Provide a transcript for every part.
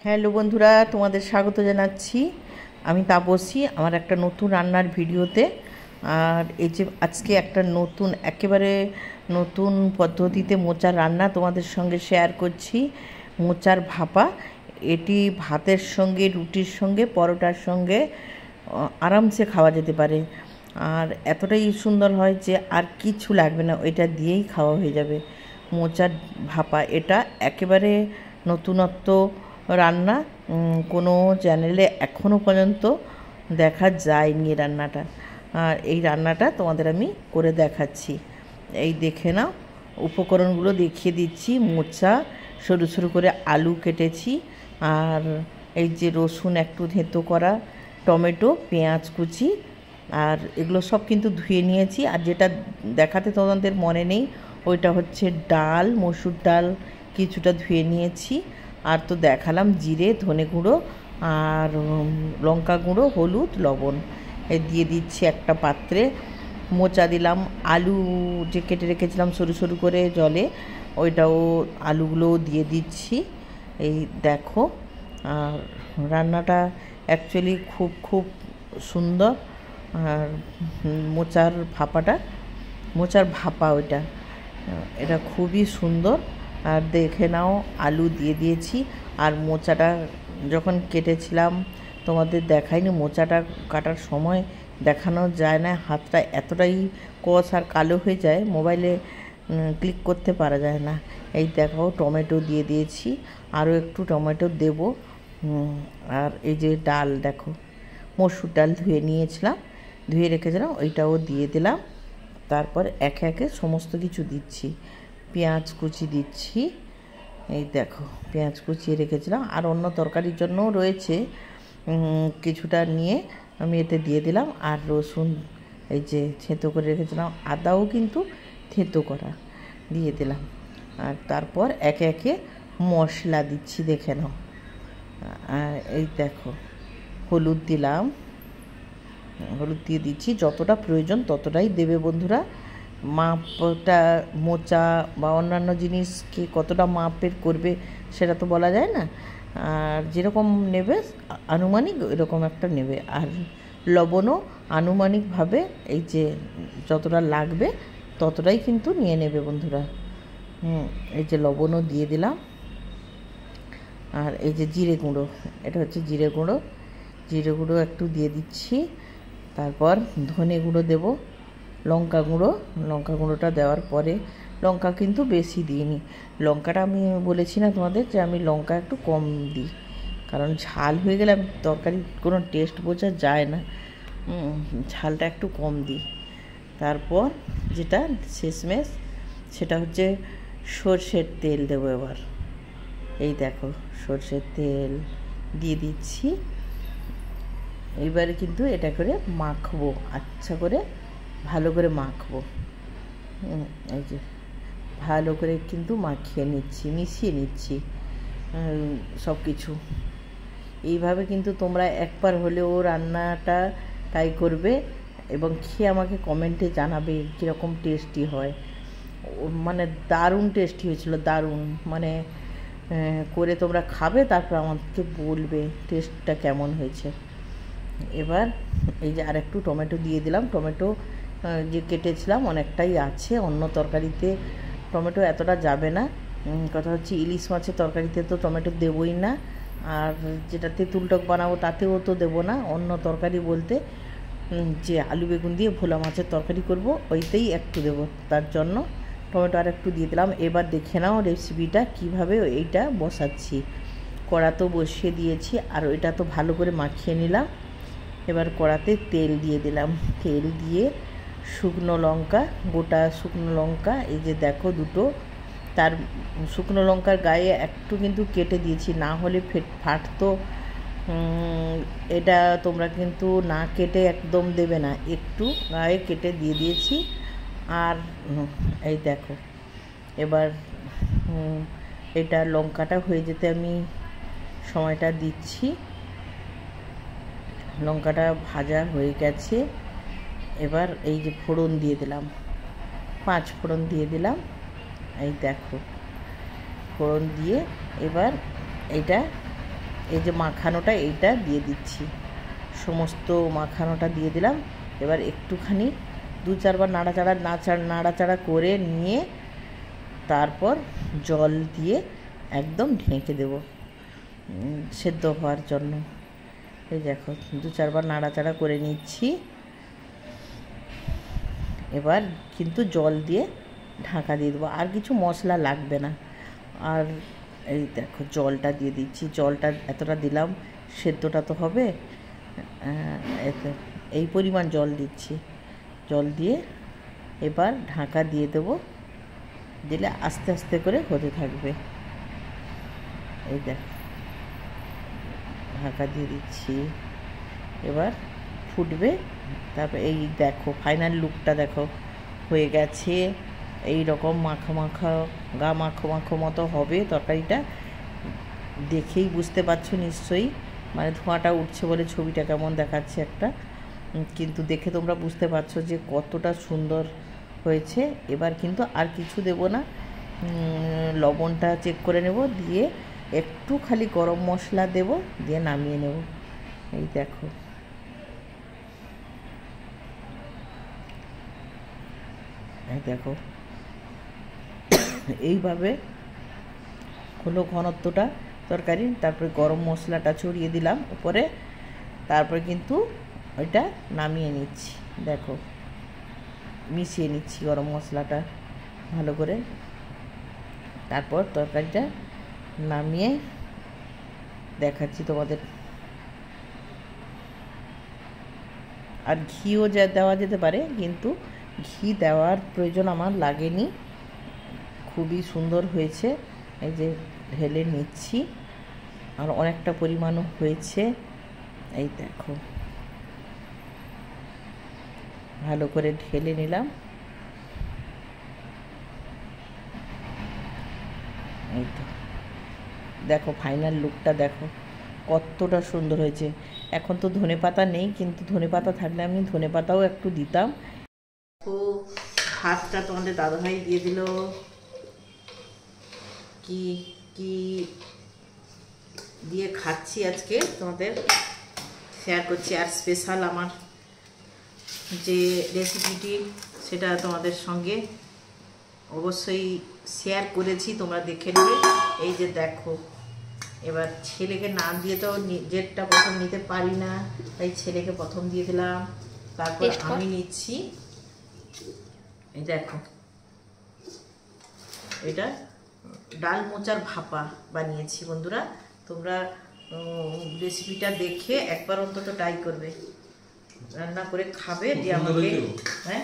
Hello বন্ধুরা, তোমাদের স্বাগত জানাচ্ছি। আমি তাপসী আমার একটা নতুন রান্নার ভিডিওতে। আর এই যে আজকে একটা নতুন একেবারে নতুন পদ্ধতিতে মোচার রান্না তোমাদের সঙ্গে শেয়ার করছি। মোচার ভাপা, এটি ভাতের সঙ্গে, রুটির সঙ্গে, পরোটার সঙ্গে আরামসে খাওয়া যেতে পারে। আর এতটাই সুন্দর হয় যে আর কিছু লাগবে না, এটা দিয়েই খাওয়া হয়ে যাবে। মোচার ভাপা এটা একেবারে নতুনত্ব রান্না, কোনো চ্যানেলে এখনও পর্যন্ত দেখা যায়নি এই রান্নাটা। আর এই রান্নাটা তোমাদের আমি করে দেখাচ্ছি। এই দেখে নাও, উপকরণগুলো দেখিয়ে দিচ্ছি। মোচা, সরু সরু করে আলু কেটেছি, আর এই যে রসুন একটু থেঁতো করা, টমেটো, পেঁয়াজ কুচি, আর এগুলো সব কিন্তু ধুয়ে নিয়েছি। আর যেটা দেখাতে তোমাদের মনে নেই, ওইটা হচ্ছে ডাল, মসুর ডাল কিছুটা ধুয়ে নিয়েছি। আর তো দেখালাম জিরে, ধনে গুঁড়ো আর লঙ্কা গুঁড়ো, হলুদ, লবণ এই দিয়ে দিচ্ছি একটা পাত্রে। মোচা দিলাম, আলু যে কেটে রেখেছিলাম সরু সরু করে জলে, ওইটাও আলুগুলোও দিয়ে দিচ্ছি। এই দেখো, আর রান্নাটা অ্যাকচুয়ালি খুব সুন্দর। আর মোচার ভাপা ওইটা, এটা খুবই সুন্দর। আর দেখে নাও, আলু দিয়ে দিয়েছি। আর মোচাটা যখন কেটেছিলাম তোমাদের দেখাইনি, মোচাটা কাটার সময় দেখানো যায় না, হাতটা এতটাই কষ আর কালো হয়ে যায়, মোবাইলে ক্লিক করতে পারা যায় না। এই দেখো, টমেটো দিয়ে দিয়েছি, আরও একটু টমেটো দেব। আর এই যে ডাল দেখো, মসুর ডাল ধুয়ে রেখেছিলাম, ওইটাও দিয়ে দিলাম। তারপর একে একে সমস্ত কিছু দিচ্ছি। পেঁয়াজ কুচি দিচ্ছি, এই দেখো পেঁয়াজ কুচিয়ে রেখেছিলাম। আর অন্য তরকারির জন্যও রয়েছে কিছুটা, নিয়ে আমি এতে দিয়ে দিলাম। আর রসুন এই যে থেঁতো করে রেখেছিলাম, আদাও কিন্তু থেঁতো করা দিয়ে দিলাম। আর তারপর একে একে মশলা দিচ্ছি, দেখে নাও। আর এই দেখো, হলুদ দিলাম, হলুদ দিয়ে দিচ্ছি, যতটা প্রয়োজন ততটাই দেবে বন্ধুরা। মাপটা মোচা বা অন্যান্য জিনিসকে কতটা মাপের করবে সেটা তো বলা যায় না। আর যেরকম নেবে আনুমানিক এরকম একটা নেবে। আর লবণও আনুমানিকভাবে এই যে যতটা লাগবে ততটাই কিন্তু নিয়ে নেবে বন্ধুরা। এই যে লবণও দিয়ে দিলাম। আর এই যে জিরে গুঁড়ো, এটা হচ্ছে জিরে গুঁড়ো একটু দিয়ে দিচ্ছি। তারপর ধনে গুঁড়ো দেব, লঙ্কা গুঁড়োটা দেওয়ার পরে, লঙ্কা কিন্তু বেশি দিইনি। লঙ্কাটা আমি বলেছি না তোমাদের যে আমি লঙ্কা একটু কম দিই, কারণ ঝাল হয়ে গেলে তরকারি কোনো টেস্ট বোঝা যায় না, ঝালটা একটু কম দিই। তারপর যেটা শেষমেশ, সেটা হচ্ছে সর্ষের তেল দেবো এবার। এই দেখো, সর্ষের তেল দিয়ে দিচ্ছি। এইবারে কিন্তু এটা করে মাখবো, আচ্ছা করে ভালো করে মাখবো। এই যে ভালো করে কিন্তু মিশিয়ে নিচ্ছি সব কিছু। এইভাবে কিন্তু তোমরা একবার হলেও রান্নাটা ট্রাই করবে এবং খেয়ে আমাকে কমেন্টে জানাবে কীরকম টেস্টি হয়। মানে দারুণ টেস্টি হয়েছিল, দারুণ। মানে করে তোমরা খাবে, তারপর আমাকে বলবে টেস্টটা কেমন হয়েছে। এবার এই যে আর একটু টমেটো দিয়ে দিলাম। টমেটো যে কেটেছিলাম অনেকটাই আছে, অন্য তরকারিতে টমেটো এতটা যাবে না। কথা হচ্ছে ইলিশ মাছের তরকারিতে তো টমেটো দেবই না, আর যেটা তেঁতুল টক বানাবো তাতেও তো দেবো না। অন্য তরকারি বলতে যে আলু বেগুন দিয়ে ভোলা মাছের তরকারি করব, ওইতেই একটু দেবো, তার জন্য টমেটো আর একটু দিয়ে দিলাম। এবার দেখে নাও রেসিপিটা কীভাবে এইটা বসাচ্ছি। কড়া তো বসিয়ে দিয়েছি, আর ওইটা তো ভালো করে মাখিয়ে নিলাম। এবার কড়াতে তেল দিয়ে দিলাম, তেল দিয়ে শুকনো লঙ্কা, গোটা শুকনো লঙ্কা, এই যে দেখো দুটো, তার শুকনো লঙ্কার গায়ে একটু কিন্তু কেটে দিয়েছি, না হলে ফাটতো। এটা তোমরা কিন্তু না কেটে একদম দেবে না, একটু গায়ে কেটে দিয়ে দিয়েছি। আর এই দেখো, এবার এটা লঙ্কাটা হয়ে যেতে আমি সময়টা দিচ্ছি। লঙ্কাটা ভাজা হয়ে গেছে। এবার এই যে ফোড়ন দিয়ে দিলাম, 5 ফোড়ন দিয়ে দিলাম। এই দেখো ফোড়ন দিয়ে এবার এইটা এই যে মাখানোটা এইটা দিয়ে দিচ্ছি, সমস্ত মাখানোটা দিয়ে দিলাম। এবার একটুখানি 2-4 বার নাড়াচাড়া করে নিয়ে তারপর জল দিয়ে একদম ঢেকে দেব সেদ্ধ হওয়ার জন্য। এই দেখো 2-4 বার নাড়াচাড়া করে নিচ্ছি। এবার কিন্তু জল দিয়ে ঢাকা দিয়ে দেবো, আর কিছু মশলা লাগবে না। আর এই দেখো জলটা দিয়ে দিচ্ছি, জলটা এতটা দিলাম, সেদ্ধটা তো হবে, এই পরিমাণ জল দিচ্ছি। জল দিয়ে এবার ঢাকা দিয়ে দেবো, দিলে আস্তে আস্তে করে হতে থাকবে। এই দেখো ঢাকা দিয়ে দিচ্ছি, এবার ফুটবে। তারপর এই দেখো ফাইনাল লুকটা দেখো হয়ে গেছে। এই রকম মাখো মাখো মতো হবে তরকারিটা, দেখেই বুঝতে পারছো নিশ্চয়ই। মানে ধোঁয়াটা উঠছে বলে ছবিটা কেমন দেখাচ্ছে একটা, কিন্তু দেখে তোমরা বুঝতে পারছো যে কতটা সুন্দর হয়েছে। এবার কিন্তু আর কিছু দেব না, লবণটা চেক করে নেব, দিয়ে একটু খালি গরম মশলা দেব, দিয়ে নামিয়ে নেব। এই দেখো এই দেখো এইভাবে হলো ঘনত্বটা তরকারি। তারপরে গরম মশলাটা ছড়িয়ে দিলাম উপরে, তারপরে কিন্তু ওইটা নামিয়ে নিচ্ছি। দেখো মিশিয়ে নিচ্ছি গরম মশলাটা ভালো করে, তারপর তরকারিটা নামিয়ে দেখাচ্ছি তোমাদের। আর ঘিও দেওয়া যেতে পারে, কিন্তু ঘি দেওয়ার প্রয়োজন আমার লাগেনি, খুবই সুন্দর হয়েছে। এই যে ঢেলে নিচ্ছি, আর অনেকটা পরিমাণও হয়েছে। এই দেখো ভালো করে ঢেলে নিলাম। এই তো দেখো ফাইনাল লুকটা দেখো কতটা সুন্দর হয়েছে। এখন তো ধনেপাতা নেই, কিন্তু ধনেপাতা থাকলে আমি ধনেপাতাও একটু দিতাম। তো ভাতটা তোমাদের দাদাভাই দিয়ে দিল, কি কি দিয়ে খাচ্ছি আজকে তোমাদের শেয়ার করছি। আর স্পেশাল আমার যে রেসিপিটি সেটা তোমাদের সঙ্গে অবশ্যই শেয়ার করেছি, তোমরা দেখে নেবে। এই যে দেখো, এবার ছেলেকে না দিয়ে তো নিজেরটা প্রথম নিতে পারি না, তাই ছেলেকে প্রথম দিয়ে দিলাম, তারপর আমি নিচ্ছি। এই দেখো এটা ডাল মোচার ভাপা বানিয়েছি বন্ধুরা, তোমরা রেসিপিটা দেখে একবার অন্তত ট্রাই করবে, রান্না করে খাবে, দিয়ে আমাকে হ্যাঁ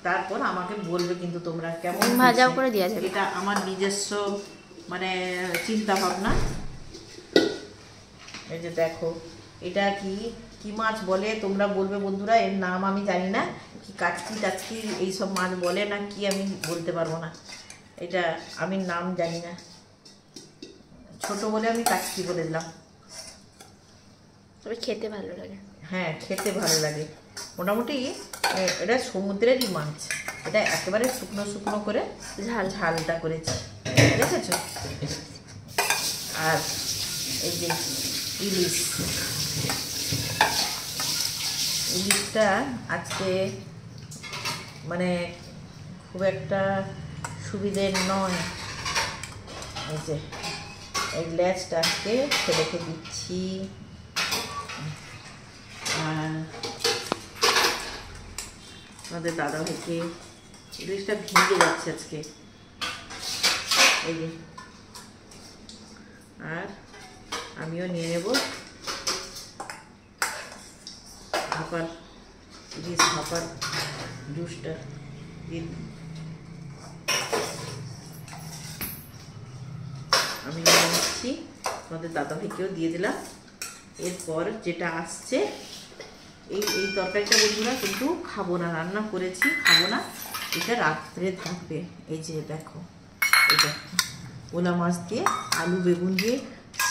তারপর আমাকে বলবে কিন্তু তোমরা কেমন ভাজাও করে দেওয়া যাবে। এটা আমার নিজস্ব মানে চিন্তা ভাবনা। এই যে দেখো এটা কি মাছ বলে তোমরা বলবে বন্ধুরা, এর নাম আমি জানি না, কি কাটকি এইসব মাছ বলে না কি আমি বলতে পারবো না, এটা আমি নাম জানি না, ছোট বলে আমি কাটকি বলে দিলাম। তবে খেতে ভালো লাগে। হ্যাঁ খেতে ভালো লাগে, মোটামুটি এটা সমুদ্রেরই মাছ, এটা একেবারে শুকনো করে ঝালটা করেছি, দেখেছো। আর এই যে ইলিশটা আজকে মানে খুব একটা সুবিধের নয়। এই যে এই লেজটা আজকে ছেলেকে দিচ্ছি, আর আমাদের দাদাভাইকে ইলিশটা ভিজে যাচ্ছে আজকে। এই যে আর আমিও নিয়ে নেব ইলিশ ভাপার জুসটা দিন। আমি নিয়ে নিচ্ছি, আমাদের দাদাভাইকেও দিয়ে দিলাম। এরপর যেটা আসছে এই তরকারিটা বন্ধুরা কিন্তু খাবো না, রান্না করেছি খাবো না, এটা রাত্রে থাকবে। এই যে দেখো এটা ওলা মাছ দিয়ে আলু বেগুন দিয়ে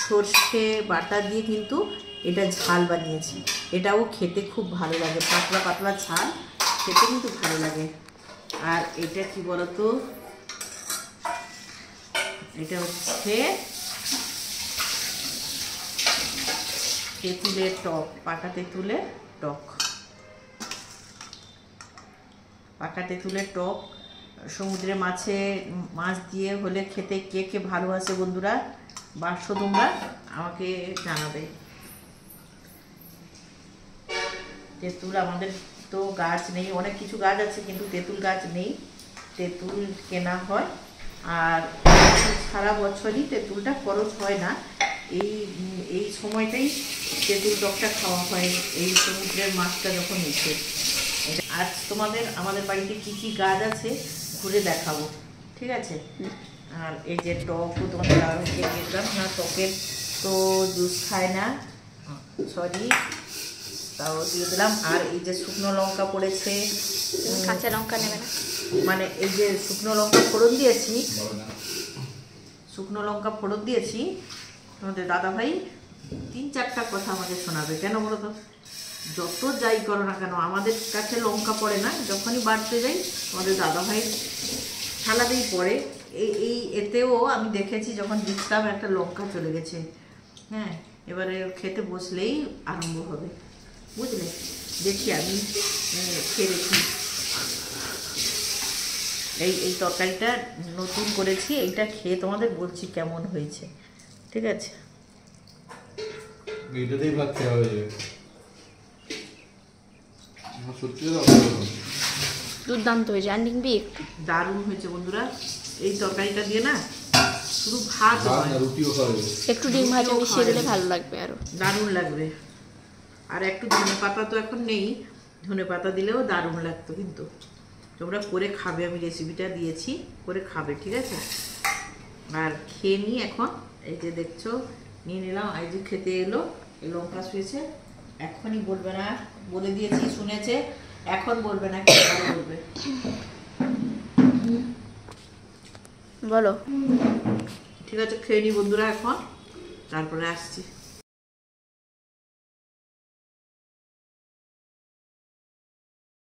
সর্ষে বাটা দিয়ে কিন্তু এটা ঝাল বানিয়েছি, এটাও খেতে খুব ভালো লাগে, পাতলা ঝাল খেতে কিন্তু ভালো লাগে। আর এটা কি বলতো, এটা হচ্ছে তেঁতুলের টক, পাকা তেঁতুলের টক। পাকা তেঁতুলের টক সমুদ্রে মাছ দিয়ে হলে খেতে কে কে ভালোবাসে বন্ধুরা, বাসো তোমরা আমাকে জানাবে। তেঁতুল আমাদের তো গাছ নেই, অনেক কিছু গাছ আছে কিন্তু তেঁতুল গাছ নেই, তেঁতুল কেনা হয়। আর সারা বছরই তেঁতুলটা খরচ হয় না, এই সময়টাই তেঁতুল টকটা খাওয়া হয়, এই সমুদ্রের মাছটা যখন উঠে। আজ তোমাদের আমাদের বাড়িতে কি কি গাছ আছে ঘুরে দেখাবো, ঠিক আছে। আর এই যে টকও তোমাদের দাদাকে দেখলাম না, টকের তো জুস খায় না, সরি, তাও দিয়ে দিলাম। আর এই যে শুকনো লঙ্কা পড়েছে, কাঁচা লঙ্কা নেবে না, মানে এই যে শুকনো লঙ্কা ফোড়ন দিয়েছি, শুকনো লঙ্কা ফোড়ন দিয়েছি। তোমাদের দাদাভাই 3-4টা কথা আমাদের শোনাবে, কেন বলো তো? যত যাই করো না কেন আমাদের কাছে লঙ্কা পড়ে না, যখনই বাড়তে যাই আমাদের দাদাভাই থালাতেই পড়ে। এতেও আমি দেখেছি যখন দিচ্ছিলাম একটা লঙ্কা চলে গেছে। হ্যাঁ, এবারে খেতে বসলেই আরম্ভ হবে, বুঝলে। দেখি আমি খেয়ে দেখি। এই তরকারিটা নতুন করেছি, এইটা খেয়ে তোমাদের বলছি কেমন হয়েছে, ঠিক আছে। এইটাতেই ভাত খাওয়া হয়ে যাবে। দুর্দান্ত হয়েছে, আর নিবি একটু। দারুণ হয়েছে বন্ধুরা, এই তরকারিটা দিয়ে না শুধু ভাত নয়, রুটিও খাওয়া যাবে, একটু ডিম ভাজা মিশিয়ে দিলে ভালো লাগবে, আরো দারুণ লাগবে। আর একটু ধনে পাতা তো এখন নেই, ধনে পাতা দিলেও দারুণ লাগতো। কিন্তু তোমরা করে খাবে, আমি রেসিপিটা দিয়েছি, করে খাবে, ঠিক আছে। আর খেয়ে নিই এখন। এই যে দেখছো নিয়ে নিলাম, এই যে খেতে এলো, এই লঙ্কা শুয়েছে, এখনই বলবে না, বলে দিয়েছি শুনেছে, এখন বলবে না, কি বলবে বলো। ঠিক আছে, খেয়ে নি বন্ধুরা এখন, তারপরে আসছি।